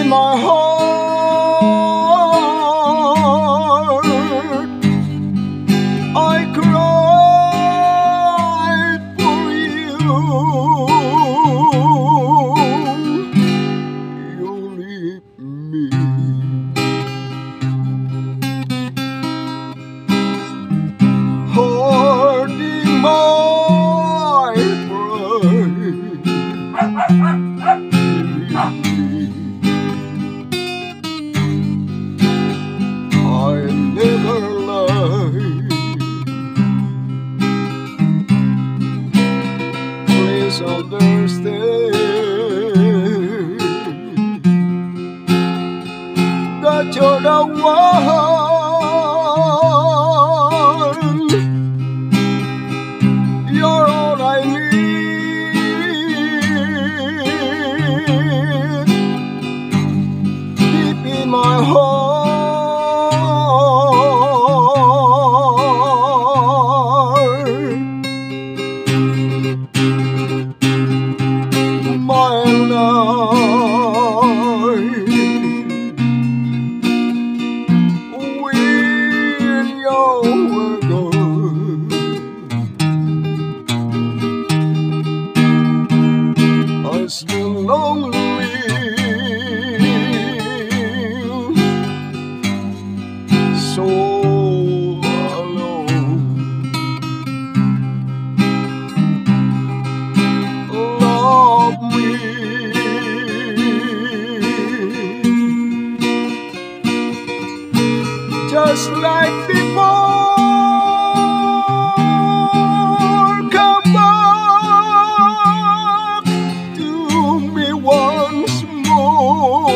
in my heart I cried for you. You leave me. Holding my pride. I never lied. Please understand that you're the one. You're all I need. Deep in my heart my life when you were gone. I still lonely, so alone. Love me just like before. Come back to me once more.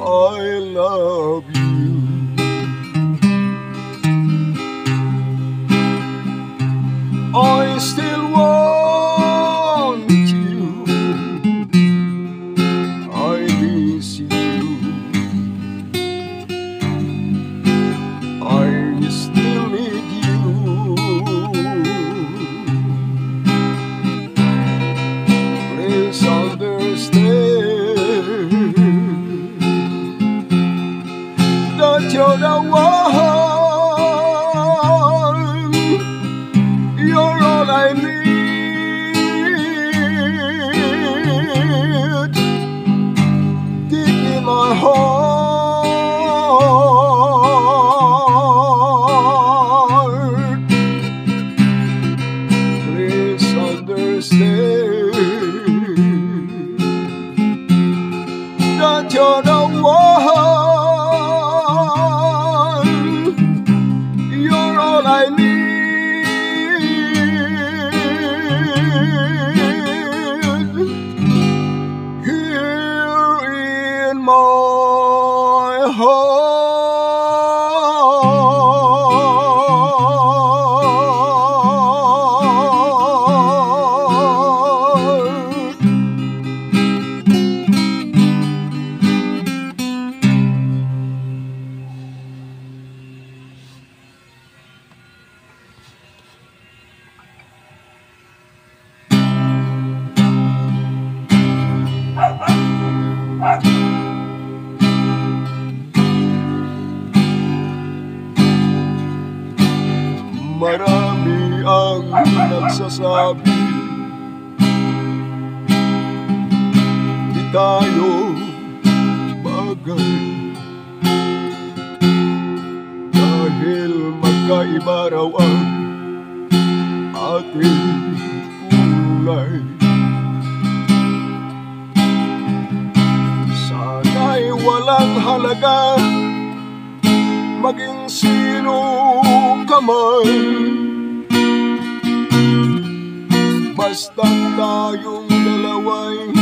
I love you. I still want you. I miss you. I still need you. Please understand that you're the one. You're all I need. Deep in my heart. Please understand that you're the one. You're all I need. Here in my heart. Marami ang nagsasabi di tayo bagay dahil magkaiba raw ang ating kulay. Sana'y walang halaga maging sino ka man, basta tayong dalawa'y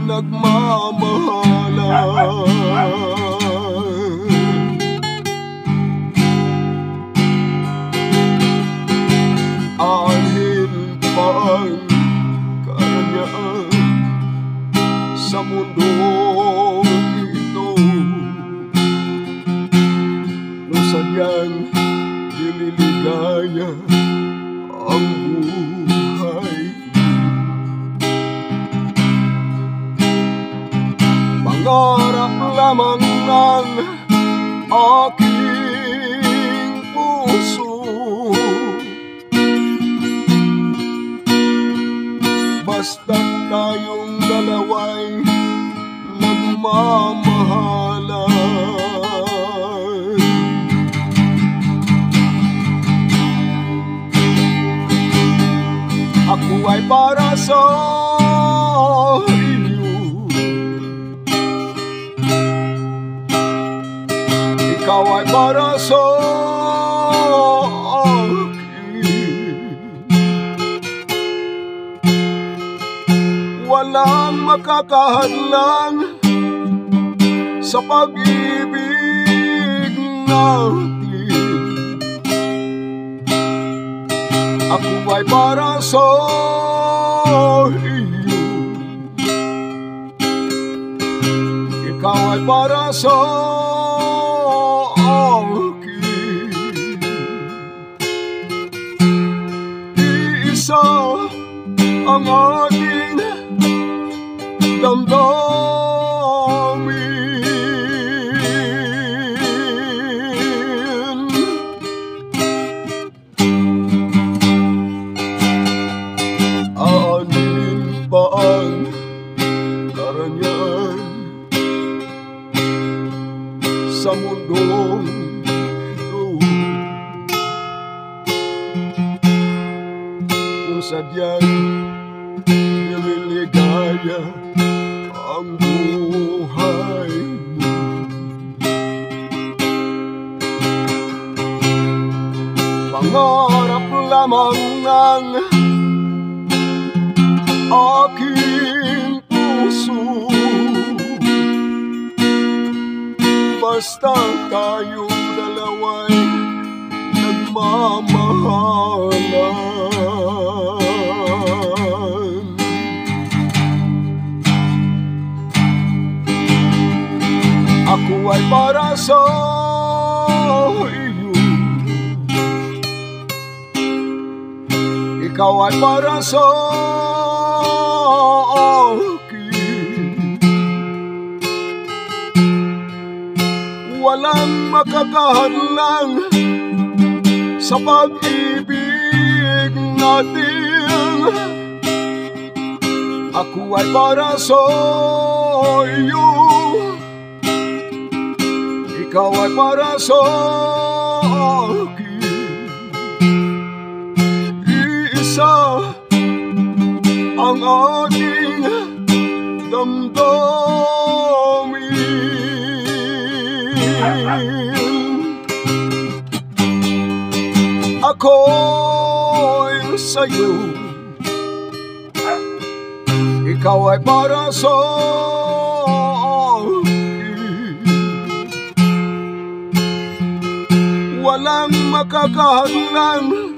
nagmamahalan. Aanhin pa ang karangyaan sa mundong ito, kung sadyang nililigaya ang buhay. Pangarap lamang ng aking puso, basta't tayong dalawa'y nagmamahalan. Ako ay para sa iyo, ikaw ay para sa akin. Walang makakahadlang sa pag-ibig natin. Ako ay para sa iyo, ikaw ay para sa akin. Iisa ang ating damdamin. Aanin pa ang karangyaan sa mundong ito, kung sadyang nililigaya ang buhay mo. Pangarap lamang ng aking puso, basta tayong dalawa'y nagmamahalan. Ako ay para sa iyo, ikaw ay para sa akin. Walang makakahadlang sa pag-ibig natin. Ako ay para sa iyo, ikaw ay para sa akin. Iisa ang ating damdamin. Ako'y sa'yo, ikaw ay para sa akin. Walang makakahadlang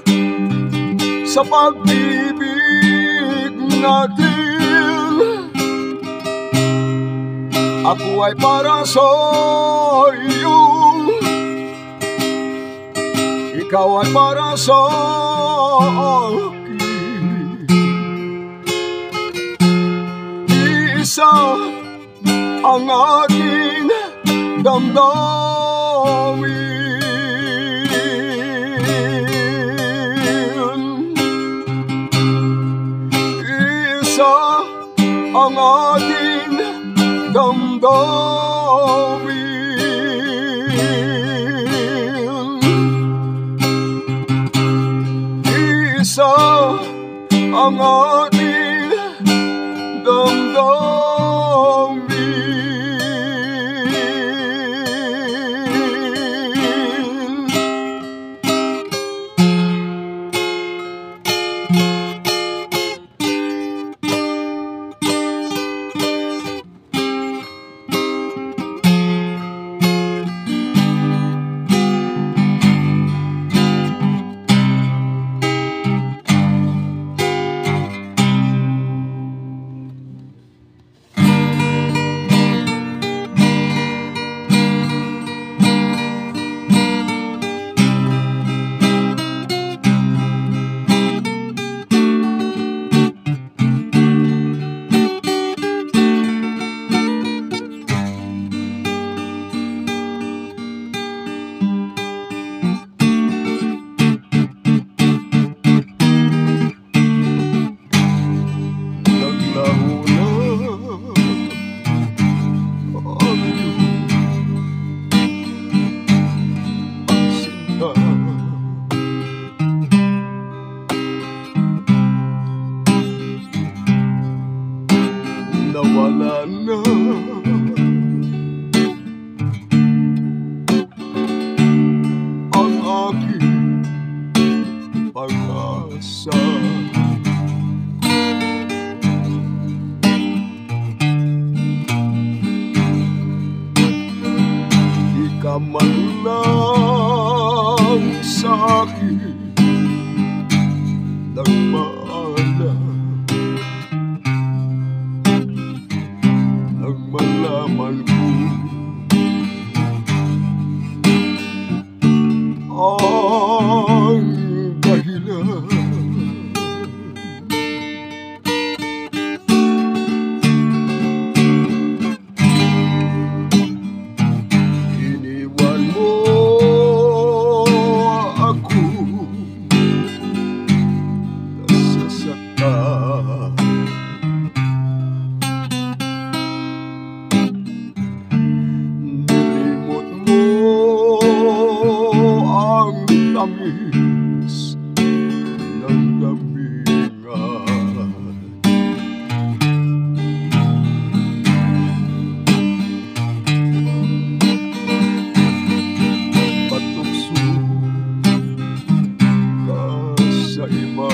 sa pag-ibig natin. Ako ay para sa iyo, ikaw ay para sa akin. Iisa ang ating damdamin. Iisa ang ating damdamin. Isa ang ating damdamin. nawala na ang aking pag-asa. Di ka man lang sa akin nagpaalam, nang malaman ko ang dahilan. Iniwan mo ako nasasaktan, nilimot mo ang tamis ng gamingan. Patukso ka sa iba,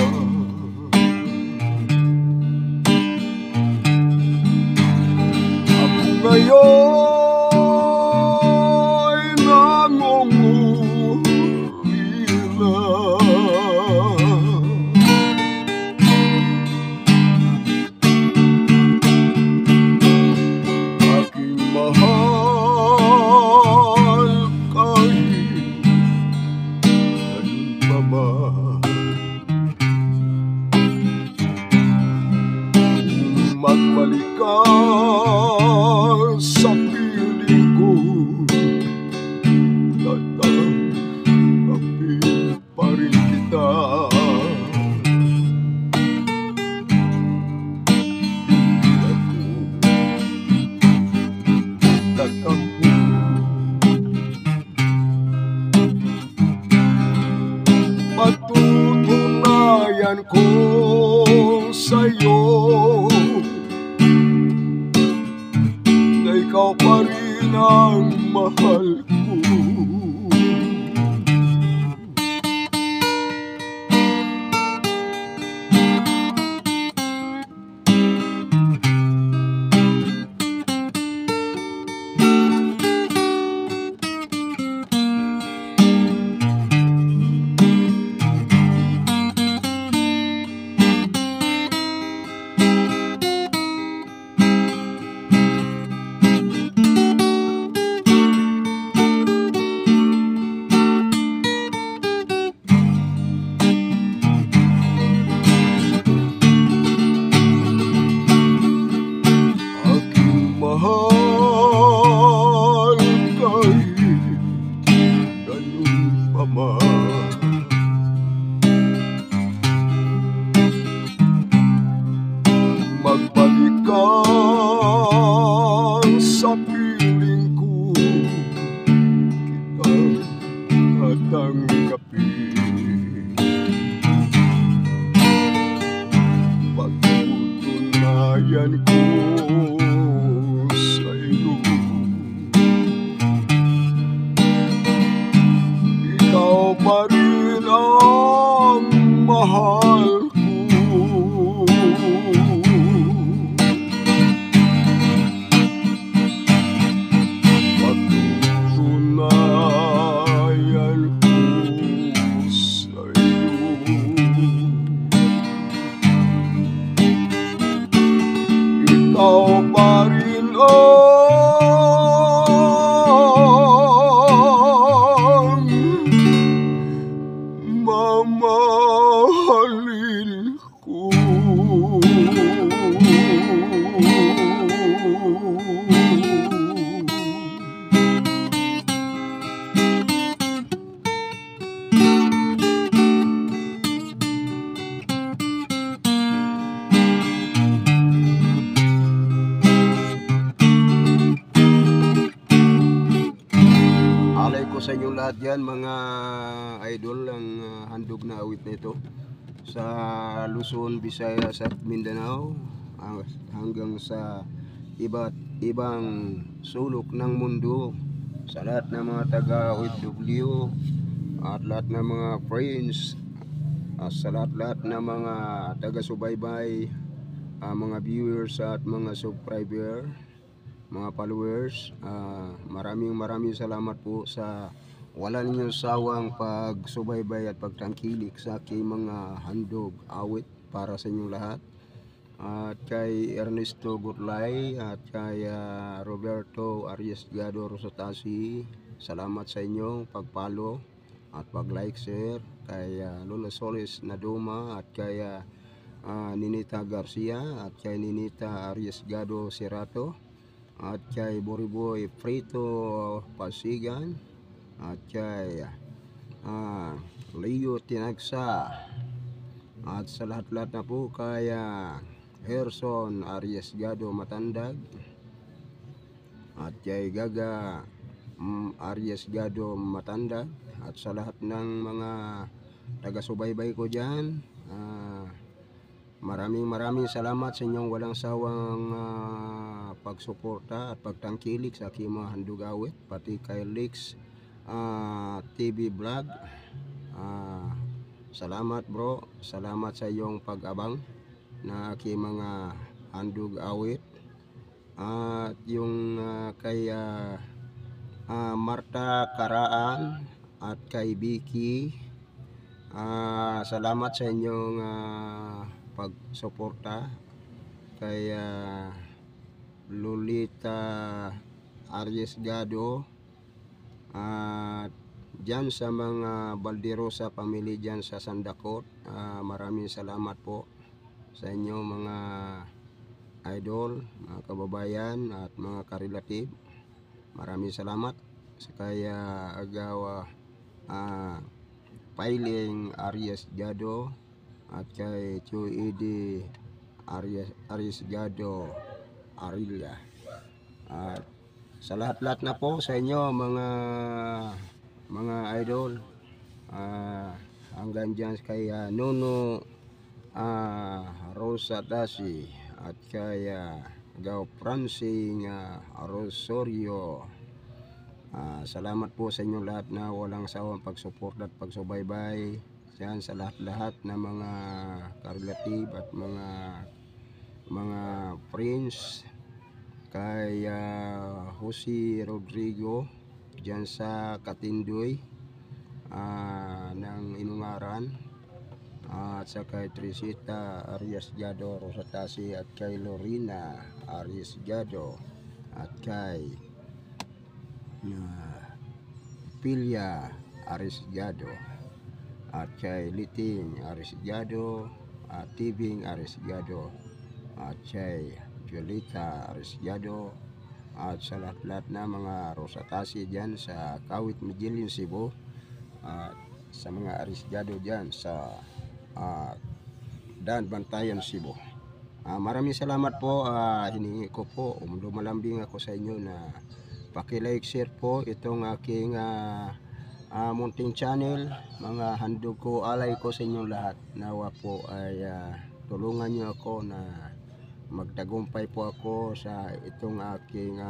ako ngayon nangungulila. Aking mahal kahit ganun pa ba, magbalik ka sa piling ko, tatanggapin pa rin kita. Hindi ako tatakbo, patutunayan ko sa'yo na ikaw pa rin ang mahal ko. Mahal kahit ganun pa man, magbalik ka sa piling ko, kita'y tatanggapin. Pagtutunayan ko sa'yo, ikaw pa rin ang mahal ko. Pagtutunayan ko sa'yo, ikaw pa rin ang mamahalin ko. Alay ko sa inyong lahat yan mga idol, ang handog na awit na ito sa Luzon, Visayas at Mindanao. hanggang sa iba't ibang sulok ng mundo, sa lahat ng mga taga OFW at lahat ng mga friends, sa lahat ng mga taga-subaybay, mga viewers at mga subscriber, mga followers, maraming salamat po sa wala ninyong sawang pagsubaybay at pagtangkilik sa aking mga handog awit para sa inyong lahat. At kay Ernesto Gurlay at kay Roberto Arriesgado Rosatasi, salamat sa inyong pag-follow at pag-like, share. Kay Lola Solis Naduma at kay Ninita Garcia at kay Ninita Arriesgado Serato at kay Boriboy Frito Pasigan at kay Leo Tinagsa at sa lahat-lahat na po kay Herson Arriesgado Matandag at kay Gaga Arriesgado Matandag at sa lahat ng mga taga-subaybay ko dyan, maraming salamat sa inyong walang sawang pagsuporta at pagtangkilik sa aking mga handog awit, pati kay Lex TV Vlog. Salamat bro, salamat sa iyong pag-abang na aking mga handog awit. At yung kay Marta Karaan at kay Vicky, salamat sa inyong pagsuporta. Kay Lolita Arriesgado at dyan sa mga Balderosa family dyan sa Sandakot, maraming salamat po sa inyo mga idol, mga kababayan at mga karelative. Maraming salamat sa kaya Agawa Pailing Arriesgado at kay Chuidi Arriesgado Arilla. At sa lahat-lahat na po sa inyo mga idol, hanggang dyan kay Nuno Rosa Dasi at kay Gaw Francing Rosario. Salamat po sa inyo lahat na walang sawang pagsuporta at pagsubaybay dyan sa lahat-lahat na mga karelative at mga friends. Kay Jose Rodrigo dyan sa Katindoy ng Inungaran, at sa kay Trisita Arriesgado Rosatasi at kay Lorena Arriesgado at kay Pilya Arriesgado at kay Liting Arriesgado at Tibing Arriesgado at kay Violeta Arriesgado at sa lahat-lahat na mga Rosatasi dyan sa Kawit Midilin, Cebu, at sa mga Arriesgado dyan sa Dan Bantayan, Cebu. Maraming salamat po. Hiningi ko po, lumalambing ako sa inyo na paki-like, share po itong aking munting channel. Mga handog ko, alay ko sa inyong lahat. Nawa po ay tulungan nyo ako na magtagumpay po ako sa itong aking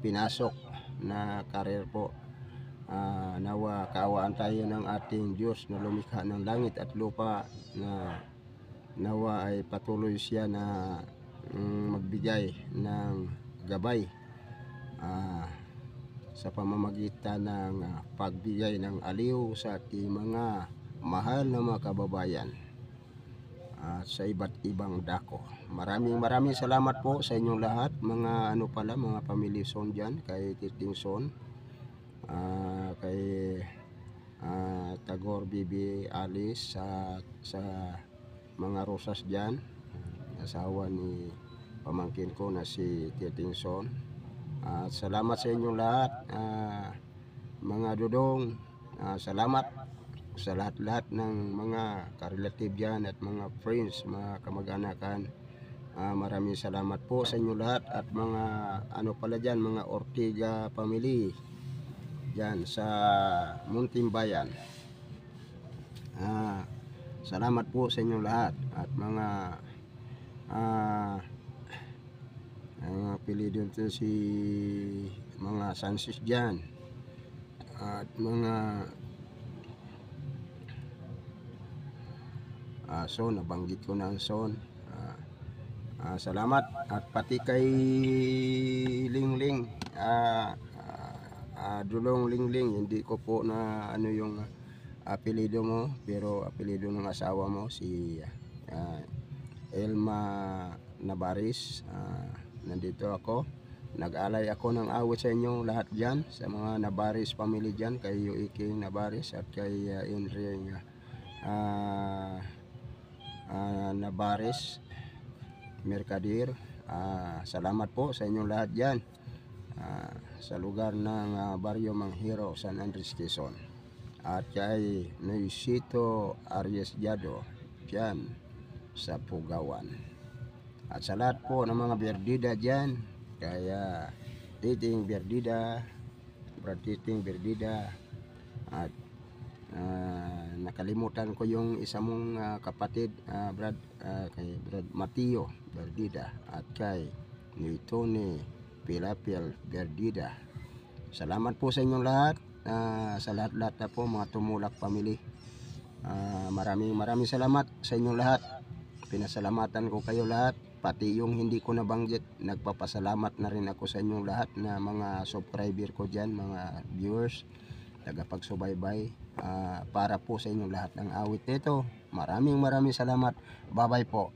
pinasok na karir po. Nawa kaawaan tayo ng ating Diyos na lumikha ng langit at lupa, na nawa ay patuloy siya na magbigay ng gabay sa pamamagitan ng pagbigay ng aliw sa ating mga mahal na mga kababayan sa iba't ibang dako. Maraming salamat po sa inyong lahat, mga mga family son dyan, kay Titing Son, kay Tagor Bibi Alice, sa mga Rosas dyan, asawa ni pamangkin ko na si Titing Son. Salamat sa inyong lahat, mga dudong. Salamat sa lahat-lahat ng mga karelative dyan at mga friends, mga kamag-anakan. Maraming salamat po sa inyo lahat, at mga dyan, mga Ortiga family dyan sa Muntimbayan. Salamat po sa inyo lahat, at mga Ah, ang apelido nito si mga Sanchez dyan at mga son, nabanggit ko na ang son. Salamat at pati kay Lingling, Dulong Lingling, hindi ko po na ano yung apelido mo, pero apelido ng asawa mo si Elma Nabaris. Nandito ako, nag-alay ako ng awit sa inyo lahat dyan, sa mga Nabaris family dyan, kay Iking Nabaris at kay Enring Nabaris Mercader. Salamat po sa inyong lahat dyan sa lugar ng Barrio Manghiro, San Andres, Quezon. At kay Noisito Arias Diado dyan sa Pugawan. At sa lahat po ng mga Berdida dyan, kaya Titing Berdida, Brad Titing Berdida, at nakalimutan ko yung isa mong kapatid, kay Brad Mateo Berdida at kay Nitone Pilapil Berdida. Salamat po sa inyong lahat, sa lahat-lahat na po mga Tumulak family. Maraming salamat sa inyong lahat. Pinasalamatan ko kayo lahat, pati yung hindi ko nabanggit, nagpapasalamat na rin ako sa inyong lahat na mga subscriber ko dyan, mga viewers, tagapagsubaybay, para po sa inyong lahat ng awit nito. Maraming salamat. Bye bye po.